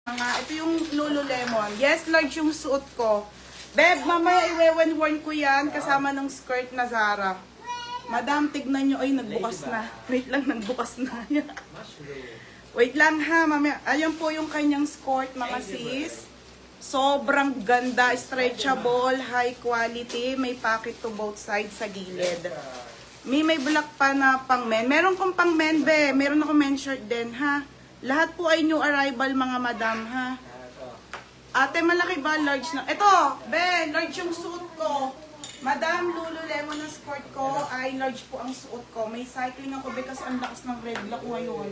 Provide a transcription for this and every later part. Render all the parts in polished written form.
Ito yung Lululemon. Yes, large yung suot ko. Beb, mamaya i-worn ko yan kasama ng skirt na Zara. Madam, tignan nyo. Ay, nagbukas na. Wait lang, nagbukas na. Wait lang ha, mamaya. Ayan po yung kanyang skirt, mga sis. Sobrang ganda, stretchable, high quality. May pocket to both sides sa gilid. May black pa na pang men. Meron kong pang men, be. Meron ako men shirt din, ha. Lahat po ay new arrival, mga madam, ha. Ate, malaki ba? Large na. Ito, be, large yung suot ko. Madam, Lululemon na skirt ko ay large po ang suot ko. May cycling ako, be, kasi ang lakas ng red block ngayon.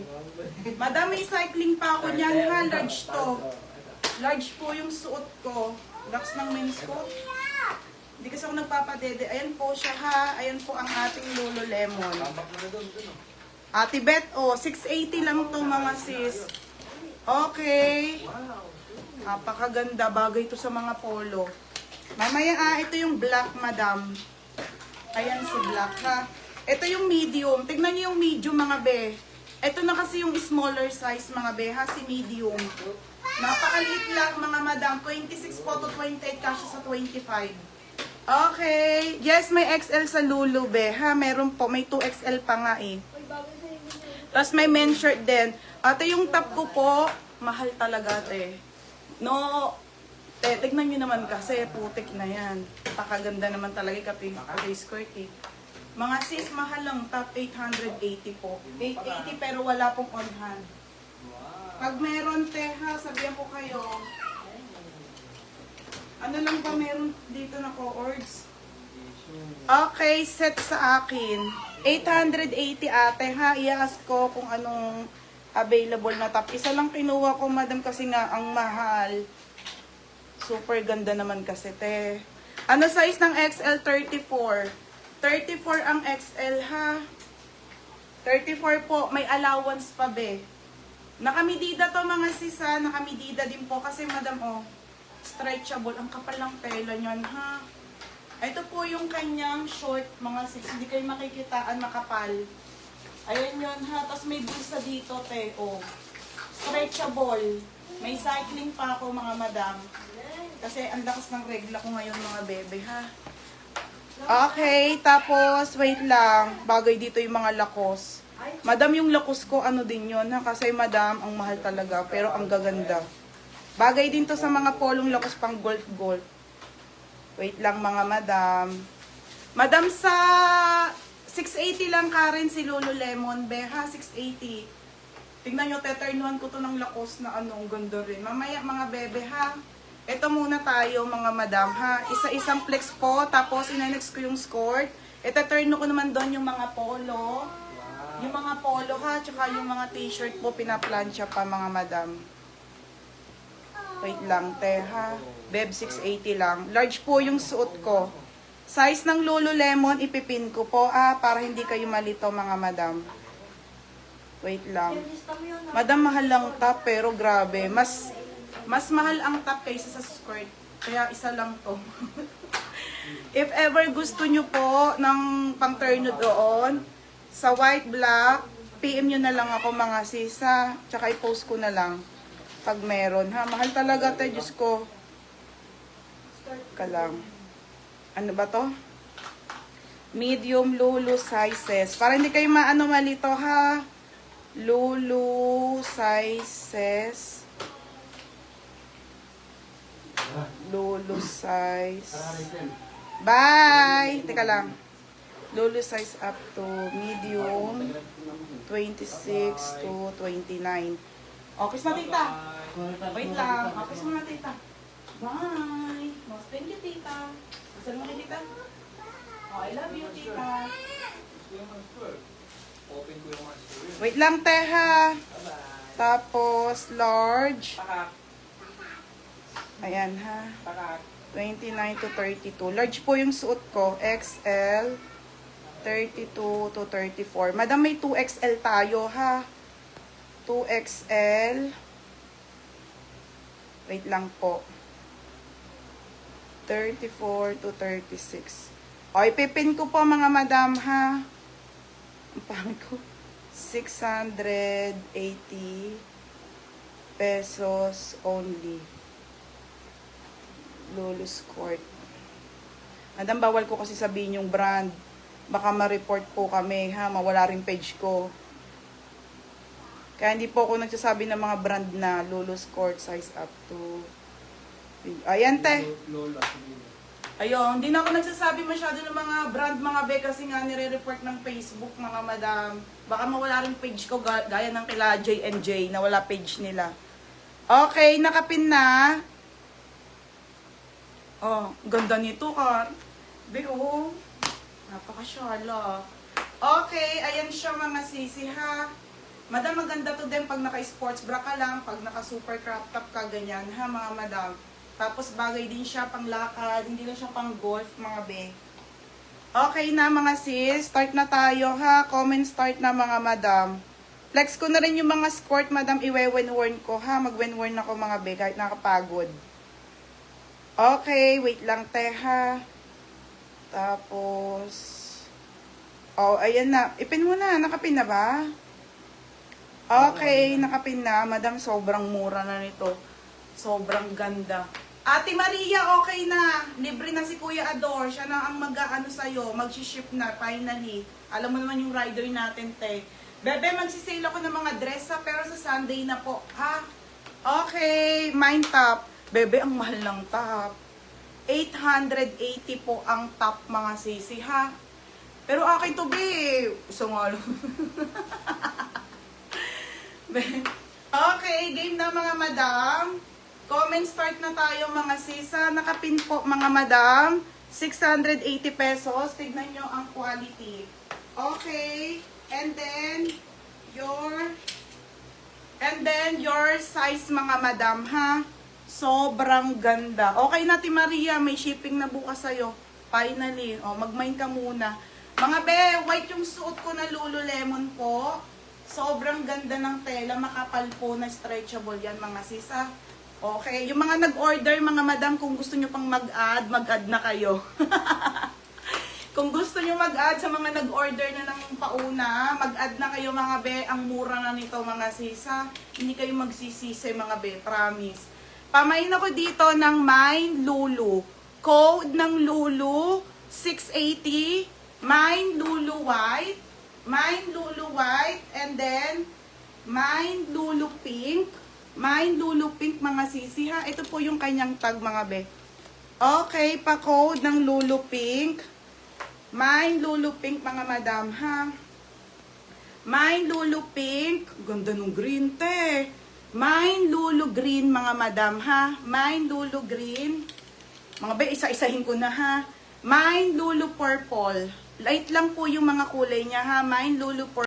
Madam, may cycling pa ako niyan, ha. Large to. Large po yung suot ko. Lakas ng men's coat. Hindi kasi ako nagpapadede. Ayan po siya, ha. Ayan po ang ating Lululemon. Ate Bet, 680 lang to, mga sis. Okay. Napakaganda. Bagay to sa mga polo. Mamaya, ito yung black, madam. Ayan si black, ha. Ito yung medium. Tignan niyo yung medium, mga be. Ito na kasi yung smaller size, mga be, ha. Si medium. Napakaliit lang, mga madam. 26 po to 28, kasi sa 25. Okay. Yes, may XL sa Lulu, be, ha. Meron po. May 2XL pa nga, eh. Tapos may men's shirt din. Ate, yung top ko po, mahal talaga, ate. No, tignan nyo naman kasi, putik na yan. Pakaganda naman talaga kapag skirt, eh. Mga sis, mahal lang, top 880 po. 880 pero wala pong on hand. Pag meron, teha, sabihan ko kayo. Ano lang ba meron dito na co-ords? Okay, set sa akin. 880 ate, ha. I-ask ko kung anong available na top. Isa lang kinuha ko, madam, kasi nga ang mahal. Super ganda naman kasi, te. Ano size ng XL? 34. 34 ang XL, ha. 34 po. May allowance pa, be. Nakamidida to, mga sisa. Nakamidida din po kasi, madam, stretchable. Ang kapal lang tela nyan, ha. Ito po yung kanyang short, mga sis. Hindi kayo makikitaan, makapal. Ayan yun, ha. Tapos may bulsa dito, te. Stretchable. May cycling pa ako, mga madam. Kasi ang lakas ng regla ko ngayon, mga bebe, ha. Okay, tapos, wait lang. Bagay dito yung mga lakos. Madam, yung lakos ko, ano din yun, ha. Kasi, madam, ang mahal talaga. Pero ang gaganda. Bagay din to sa mga polong lakos pang golf-golf. Wait lang, mga madam. Madam, sa 680 lang Karen si Lululemon, be, ha, 680. Tingnan nyo, teternuhan ko to ng lakos na ang ganda rin. Mamaya, mga bebe, ha. Ito muna tayo, mga madam, ha. Isa-isang flex po, tapos inanex ko yung skirt. Iteterno ko naman doon yung mga polo. Yung mga polo, ha, tsaka yung mga t-shirt po, pinaplansya pa, mga madam. Wait lang, te, ha. Beb, 680 lang. Large po yung suot ko. Size ng Lululemon, ipipin ko po, para hindi kayo malito, mga madam. Wait lang. Madam, mahal lang top, pero grabe. Mas mahal ang top kaysa sa skirt. Kaya isa lang to. If ever gusto nyo po ng pang-turno doon, sa white, black, PM nyo na lang ako, mga sisa. Tsaka i-post ko na lang. Pag meron, ha. Mahal talaga, te. Diyos ko. Ka lang. Ano ba to? Medium Lulu sizes. Para hindi kayo maano malito, ha. Lulu sizes. Lulu size. Bye! Teka lang. Lulu size up to medium 26 to 29. Okay, sa tita. Wait lang. Okay, sa mga tita. Bye! Thank you, tita. Saan mo kay tita? I love you, tita. Wait lang, teha. Tapos, large. Ayan, ha. 29 to 32. Large po yung suot ko. XL. 32 to 34. Madam, may 2XL tayo, ha. 2XL. Wait lang po. 34 to 36. O, ipipin ko po, mga madam, ha. Ang pangit ko. 680. pesos only. Lulu Skirt. Madam, bawal ko kasi sabihin yung brand. Baka ma-report po kami, ha? Mawala rin page ko. Kaya hindi po ako nagsasabi ng mga brand na Lulu Skirt size up to... Ayan, te. Ayun, hindi na ako nagsasabi masyado ng mga brand, mga be, kasi nga nire-report ng Facebook, mga madam. Baka mawala rin page ko, gaya ng kila J&J, na wala page nila. Okay, nakapin na. Oh, ganda nito, ka. Be, oh. Napakasyala. Okay, ayan siya, mga sisi, ha. Madam, maganda to din pag naka-sports bra ka lang, pag naka-super crop top ka, ganyan, ha, mga madam. Tapos bagay din siya pang lakad, hindi lang siya pang golf, mga be. Okay na, mga sis, start na tayo, ha. Comment start na, mga madam. Flex ko na rin yung mga skirt, madam, iwe-wen-worn ko, ha. Mag-wen-worn ako, mga be, kahit nakapagod. Okay, wait lang, te, ha. Tapos, oh, ayan na. Ipin mo na, nakapin na ba? Okay, nakapin na. Madam, sobrang mura na nito. Sobrang ganda. Ate Maria, okay na. Libre na si Kuya Ador. Siya na ang mag-ano sa'yo. Mag-ship na, finally. Alam mo naman yung rider natin, te. Bebe, magsisale ako ng mga dress, ha, pero sa Sunday na po, ha? Okay, mine top. Bebe, ang mahal ng top. 880 po ang top, mga sisi, ha? Pero akin to, be. So nga lang. Okay, game na, mga madam. Comment start na tayo, mga sisa. Nakapin po, mga madam. 680 pesos. Tignan nyo ang quality. Okay. And then your size, mga madam, ha? Sobrang ganda. Okay na, Ti Maria. May shipping na bukas sa'yo. Finally. O, mag-mine ka muna. Mga be, white yung suot ko na Lululemon po. Sobrang ganda ng tela. Makapal po na stretchable yan, mga sisa. Okay, yung mga nag-order, mga madam, kung gusto nyo pang mag-add na kayo. Kung gusto nyo mag-add sa mga nag-order na ng pauna, mag-add na kayo, mga be. Ang mura na nito, mga sisa. Hindi kayo magsisisi, mga be, promise. Pamain ako dito ng Mine Lulu. Code ng Lulu, 680. Mine Lulu White. Mine Lulu White. And then, Mine Lulu Pink. Mine Lulu Pink, mga sisi, ha. Ito po yung kanyang tag, mga be. Okay, pa-code ng Lulu Pink. Mine Lulu Pink, mga madam, ha. Mine Lulu Pink. Ganda nung green, te. Mine Lulu Green, mga madam, ha. Mine Lulu Green. Mga be, isa-isahin ko na, ha. Mine Lulu Purple. Light lang po yung mga kulay niya, ha. Mine Lulu Purple.